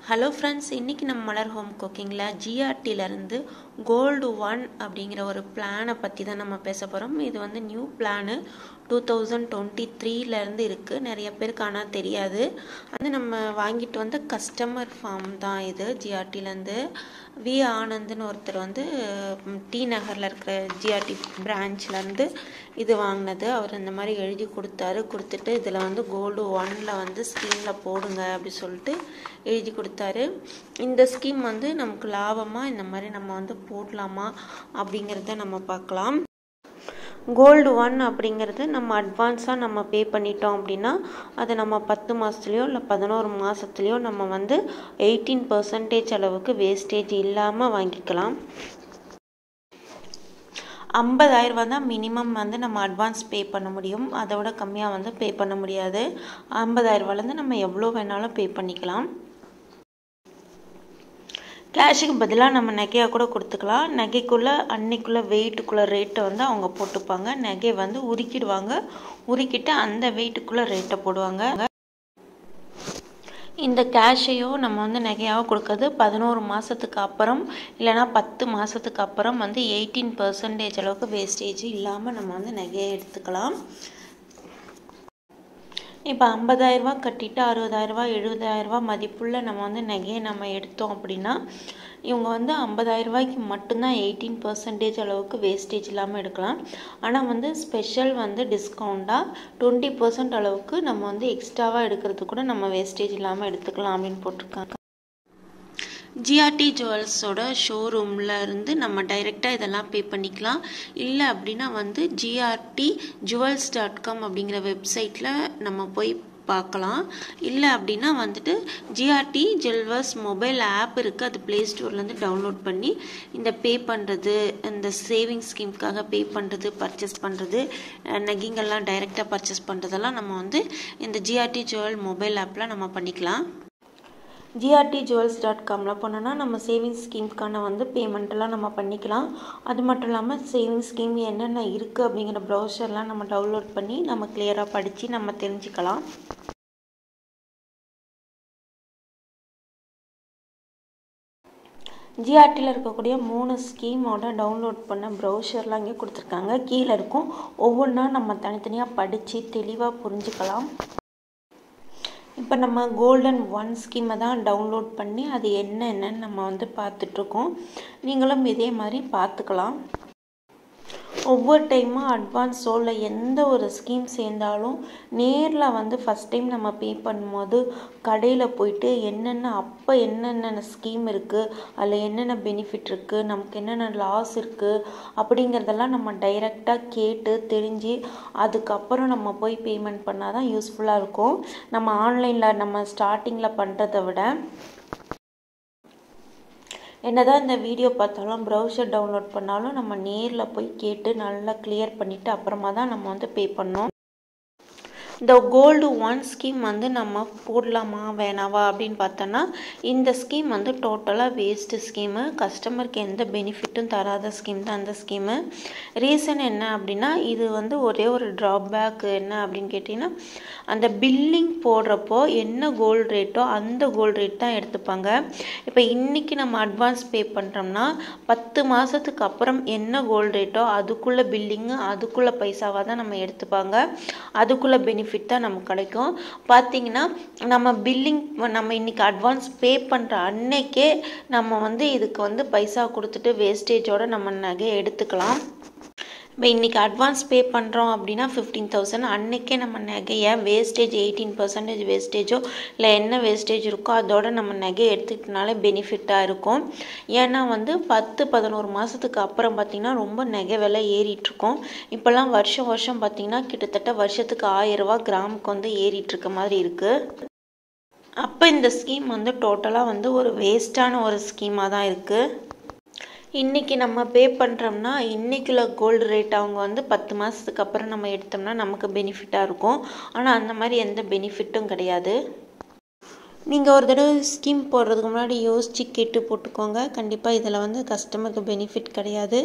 Hello friends, இன்றைக்கி நம்ம மலர் home குக்கிங்கில் ஜிஆர்டியிலேருந்து கோல்டு 1 அப்படிங்கிற ஒரு பிளானை பற்றி தான் நம்ம பேச போகிறோம். இது வந்து நியூ பிளானு 2023லேருந்து இருக்குது. நிறைய பேருக்கு ஆனால் தெரியாது. அது நம்ம வாங்கிட்டு வந்த கஸ்டமர் ஃபார்ம் தான் இது. ஜிஆர்டிலேருந்து வி ஆனந்த்னு ஒருத்தர் வந்து டி நகரில் இருக்கிற ஜிஆர்டி பிரான்ச்லேருந்து இது வாங்கினது. அவர் இந்த மாதிரி எழுதி கொடுத்துட்டு இதில் வந்து கோல்டு 1ல் வந்து ஸ்கீமில் போடுங்க அப்படி சொல்லிட்டு எழுதி கொடுத்தாரு. இந்த ஸ்கீம் வந்து நமக்கு லாபமாக இந்த மாதிரி நம்ம வந்து போடலாமா அப்படிங்கிறத நம்ம பார்க்கலாம். கோல்டு 1 அப்படிங்கிறது நம்ம அட்வான்ஸாக நம்ம பே பண்ணிட்டோம் அப்படின்னா அதை நம்ம 10 மாதத்துலேயோ இல்லை 11 மாதத்துலேயோ நம்ம வந்து 18% அளவுக்கு வேஸ்டேஜ் இல்லாமல் வாங்கிக்கலாம். 50,000 ரூபா தான் மினிமம் வந்து நம்ம அட்வான்ஸ் பே பண்ண முடியும். அதை விட கம்மியாக வந்து பே பண்ண முடியாது. 50,000 ரூபாலேருந்து நம்ம எவ்வளோ வேணாலும் பே பண்ணிக்கலாம். கேஷுக்கு பதிலாக நம்ம நகையாக கூட கொடுத்துக்கலாம். நகைக்குள்ளே அன்னைக்குள்ளே வெயிட்டுக்குள்ளே ரேட்டை வந்து அவங்க போட்டுப்பாங்க. நகை வந்து உருக்கிட்டு அந்த வெயிட்டுக்குள்ளே ரேட்டை போடுவாங்க. இந்த கேஷையோ நம்ம வந்து நகையாக கொடுக்குறது 11 மாதத்துக்கு அப்புறம் இல்லைனா 10 மாதத்துக்கு அப்புறம் வந்து 18% அளவுக்கு வேஸ்டேஜ் இல்லாமல் நம்ம வந்து நகையை எடுத்துக்கலாம். இப்போ 50,000 ரூபா கட்டிட்டு 60,000 ரூபா 70,000 ரூபா மதிப்புள்ள நம்ம வந்து நகையை நம்ம எடுத்தோம் அப்படின்னா இவங்க வந்து 50,000 ரூபாய்க்கு மட்டும்தான் 18% அளவுக்கு வேஸ்டேஜ் இல்லாமல் எடுக்கலாம். ஆனால் வந்து ஸ்பெஷல் வந்து டிஸ்கவுண்ட்டாக 20% அளவுக்கு நம்ம வந்து எக்ஸ்ட்ராவாக எடுக்கிறது கூட நம்ம வேஸ்டேஜ் இல்லாமல் எடுத்துக்கலாம் அப்படின்னு போட்டிருக்காங்க. ஜிஆர்டி ஜுவல்ஸோட ஷோரூமில் இருந்து நம்ம டைரெக்டாக இதெல்லாம் பே பண்ணிக்கலாம். இல்லை அப்படின்னா வந்து GRTJewels.com அப்படிங்கிற வெப்சைட்டில் நம்ம போய் பார்க்கலாம். இல்லை அப்படின்னா வந்துட்டு ஜிஆர்டி ஜுவல்ஸ் மொபைல் ஆப் இருக்குது. அது ப்ளே ஸ்டோர்லேருந்து டவுன்லோட் பண்ணி இந்த பே பண்ணுறது, இந்த சேவிங் ஸ்கீம்க்காக பே பண்ணுறது, பர்ச்சேஸ் பண்ணுறது, நகைங்கள்லாம் டைரெக்டாக பர்ச்சேஸ் பண்ணுறதெல்லாம் நம்ம வந்து இந்த ஜிஆர்டி ஜுவல் மொபைல் ஆப்பில் நம்ம பண்ணிக்கலாம். GRTJewels.comல போனோன்னா நம்ம சேவிங்ஸ் ஸ்கீம்க்கான வந்து பேமெண்ட்டெல்லாம் நம்ம பண்ணிக்கலாம். அது மட்டும் இல்லாமல் சேவிங்ஸ் ஸ்கீம் என்னென்ன இருக்குது அப்படிங்கிற ப்ரௌசர்லாம் நம்ம டவுன்லோட் பண்ணி நம்ம கிளியராக படித்து நம்ம தெரிஞ்சுக்கலாம். ஜிஆர்டியில் இருக்கக்கூடிய 3 ஸ்கீமோட டவுன்லோட் பண்ண ப்ரௌசர்லாம் இங்கே கொடுத்துருக்காங்க. கீழே இருக்கும். ஒவ்வொன்றா நம்ம தனித்தனியாக படித்து தெளிவாக புரிஞ்சுக்கலாம். இப்போ நம்ம கோல்டன் 1 ஸ்கீமை தான் டவுன்லோட் பண்ணி அது என்னென்னு நம்ம வந்து பார்த்துட்ருக்கோம். நீங்களும் இதே மாதிரி பார்த்துக்கலாம். ஒவ்வொரு டைமும் அட்வான்ஸோ இல்லை எந்த ஒரு ஸ்கீம் சேர்ந்தாலும் நேரில் வந்து ஃபஸ்ட் டைம் நம்ம பே பண்ணும்போது கடையில் போயிட்டு என்னென்ன ஸ்கீம் இருக்குது, அதில் என்னென்ன பெனிஃபிட் இருக்குது, நமக்கு என்னென்ன லாஸ் இருக்குது அப்படிங்கிறதெல்லாம் நம்ம டைரெக்டாக கேட்டு தெரிஞ்சு அதுக்கப்புறம் நம்ம போய் பேமெண்ட் பண்ணால் தான் யூஸ்ஃபுல்லாக இருக்கும். நம்ம ஆன்லைனில் நம்ம ஸ்டார்டிங்கில் பண்ணுறதை விட என்னதான் இந்த வீடியோ பார்த்தாலும் ப்ரௌசர் டவுன்லோட் பண்ணாலும் நம்ம நேரில் போய் கேட்டு நல்லா கிளியர் பண்ணிவிட்டு அப்புறமா தான் நம்ம வந்து பே பண்ணோம். இந்த கோல்டு 1 ஸ்கீம் வந்து நம்ம போடலாமா வேணாவா அப்படின்னு பார்த்தோன்னா இந்த ஸ்கீம் வந்து டோட்டலாக வேஸ்ட்டு ஸ்கீமு. கஸ்டமருக்கு எந்த பெனிஃபிட்டும் தராத ஸ்கீம் தான் அந்த ஸ்கீமு. ரீசன் என்ன அப்படின்னா இது வந்து ஒரே ஒரு ட்ராபேக் என்ன அப்படின்னு கேட்டிங்கன்னா அந்த பில்லிங் போடுறப்போ என்ன கோல்டு ரேட்டோ அந்த கோல்டு ரேட் தான் எடுத்துப்பாங்க. இப்போ இன்றைக்கி நம்ம அட்வான்ஸ் பே பண்ணுறோம்னா 10 மாதத்துக்கு அப்புறம் என்ன கோல்டு ரேட்டோ அதுக்குள்ளே பில்லிங்கு அதுக்குள்ளே பைசாவாக தான் நம்ம எடுத்துப்பாங்க. அதுக்குள்ளே பெனிஃபிட் தான் நமக்கு கிடைக்கும். பார்த்தீங்கன்னா நம்ம பில்லிங் நம்ம இன்றைக்கி அட்வான்ஸ் பே பண்ணுற அன்னைக்கே நம்ம வந்து இதுக்கு வந்து பைசா கொடுத்துட்டு வேஸ்டேஜோடு நம்ம நகையை எடுத்துக்கலாம். இப்போ இன்றைக்கி அட்வான்ஸ் பே பண்ணுறோம் அப்படின்னா 15,000 அன்றைக்கே நம்ம நகையை வேஸ்டேஜ் 18% வேஸ்டேஜோ இல்லை என்ன வேஸ்டேஜ் இருக்கோ அதோட நம்ம நகையை எடுத்துக்கிட்டனாலே பெனிஃபிட்டாக இருக்கும். ஏன்னா வந்து 10-11 மாதத்துக்கு அப்புறம் பார்த்திங்கன்னா ரொம்ப நகை விலை ஏறிட்டுருக்கும். இப்போல்லாம் வருஷம் பார்த்திங்கன்னா கிட்டத்தட்ட வருஷத்துக்கு 1000 ரூபா கிராமுக்கு வந்து ஏறிட்டுருக்க மாதிரி இருக்குது. அப்போ இந்த ஸ்கீம் வந்து டோட்டலாக வந்து ஒரு வேஸ்ட்டான ஒரு ஸ்கீமாக தான் இருக்குது. இன்றைக்கி நம்ம பே பண்ணுறோம்னா இன்றைக்குள்ள கோல்டு ரேட் அவங்க வந்து 10 மாதத்துக்கு அப்புறம் நம்ம எடுத்தோம்னா நமக்கு பெனிஃபிட்டாக இருக்கும். ஆனால் அந்த மாதிரி எந்த பெனிஃபிட்டும் கிடையாது. நீங்கள் ஒரு தடவை ஸ்கீம் போடுறதுக்கு முன்னாடி யோசித்து கேட்டு போட்டுக்கோங்க. கண்டிப்பாக இதில் வந்து கஸ்டமருக்கு பெனிஃபிட் கிடையாது.